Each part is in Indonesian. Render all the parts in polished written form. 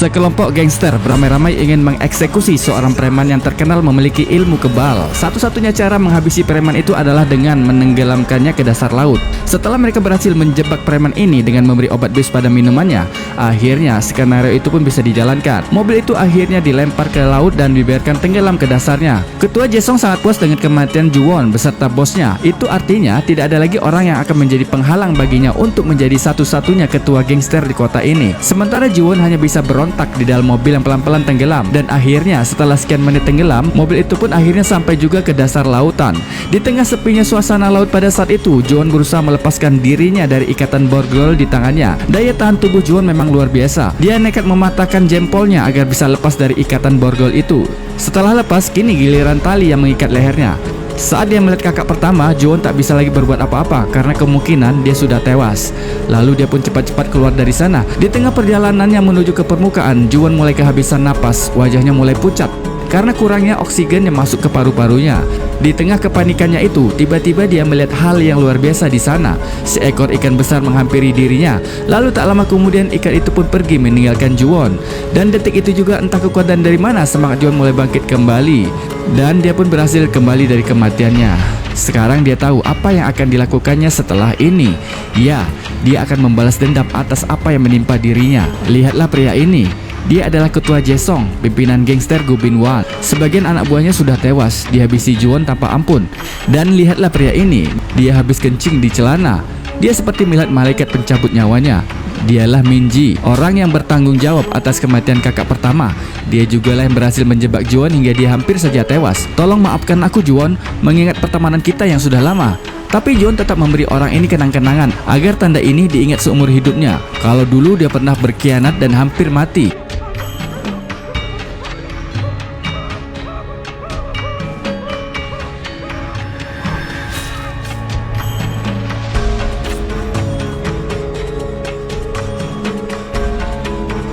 Sekelompok gangster beramai-ramai ingin mengeksekusi seorang preman yang terkenal memiliki ilmu kebal. Satu-satunya cara menghabisi preman itu adalah dengan menenggelamkannya ke dasar laut. Setelah mereka berhasil menjebak preman ini dengan memberi obat bius pada minumannya, akhirnya skenario itu pun bisa dijalankan. Mobil itu akhirnya dilempar ke laut dan dibiarkan tenggelam ke dasarnya. Ketua Jae-sung sangat puas dengan kematian Ju-won beserta bosnya. Itu artinya tidak ada lagi orang yang akan menjadi penghalang baginya untuk menjadi satu-satunya ketua gangster di kota ini. Sementara Ju-won hanya bisa berontak di dalam mobil yang pelan-pelan tenggelam. Dan akhirnya setelah sekian menit tenggelam, mobil itu pun akhirnya sampai juga ke dasar lautan. Di tengah sepinya suasana laut pada saat itu, Ju-won berusaha melepaskan dirinya dari ikatan borgol di tangannya. Daya tahan tubuh Ju-won memang luar biasa. Dia nekat mematahkan jempolnya agar bisa lepas dari ikatan borgol itu. Setelah lepas, kini giliran tali yang mengikat lehernya. Saat dia melihat kakak pertama, Ju-won tak bisa lagi berbuat apa-apa karena kemungkinan dia sudah tewas. Lalu dia pun cepat-cepat keluar dari sana. Di tengah perjalanannya menuju ke permukaan, Ju-won mulai kehabisan napas, wajahnya mulai pucat karena kurangnya oksigen yang masuk ke paru-parunya. Di tengah kepanikannya itu, tiba-tiba dia melihat hal yang luar biasa di sana. Seekor ikan besar menghampiri dirinya. Lalu tak lama kemudian ikan itu pun pergi meninggalkan Ju-won. Dan detik itu juga entah kekuatan dari mana semangat Ju-won mulai bangkit kembali. Dan dia pun berhasil kembali dari kematiannya. Sekarang dia tahu apa yang akan dilakukannya setelah ini. Ya, dia akan membalas dendam atas apa yang menimpa dirinya. Lihatlah pria ini. Dia adalah ketua Jae-sung, pimpinan gangster Go Bin-wan. Sebagian anak buahnya sudah tewas dihabisi Ju-won tanpa ampun. Dan lihatlah pria ini, dia habis kencing di celana. Dia seperti melihat malaikat pencabut nyawanya. Dialah Min-ji, orang yang bertanggung jawab atas kematian kakak pertama. Dia jugalah yang berhasil menjebak Ju-won hingga dia hampir saja tewas. Tolong maafkan aku Ju-won, mengingat pertemanan kita yang sudah lama. Tapi Ju-won tetap memberi orang ini kenang-kenangan agar tanda ini diingat seumur hidupnya. Kalau dulu dia pernah berkhianat dan hampir mati.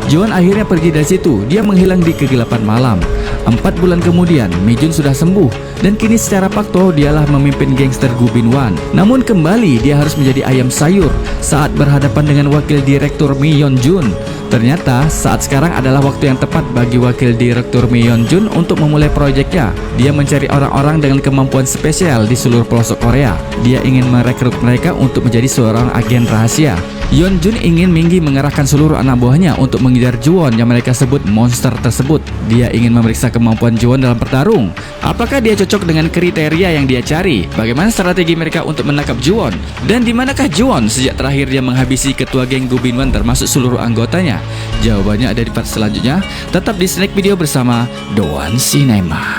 Ju-won akhirnya pergi dari situ. Dia menghilang di kegelapan malam. 4 bulan kemudian, Mi-jun sudah sembuh dan kini secara fakto dialah memimpin gangster Go Bin-wan. Namun kembali dia harus menjadi ayam sayur saat berhadapan dengan wakil direktur Mi Yeon-jun. Ternyata saat sekarang adalah waktu yang tepat bagi wakil direktur Mi Yeon-jun untuk memulai proyeknya. Dia mencari orang-orang dengan kemampuan spesial di seluruh pelosok Korea. Dia ingin merekrut mereka untuk menjadi seorang agen rahasia. Yeon-jun ingin Min-gi mengerahkan seluruh anak buahnya untuk mengejar Ju-won yang mereka sebut monster tersebut. Dia ingin memeriksa kemampuan Ju-won dalam bertarung. Apakah dia cocok dengan kriteria yang dia cari? Bagaimana strategi mereka untuk menangkap Ju-won? Dan di manakah Ju-won sejak terakhir dia menghabisi ketua geng Go Bin-wan termasuk seluruh anggotanya? Jawabannya ada di part selanjutnya. Tetap di Snack Video bersama Doan Cinema.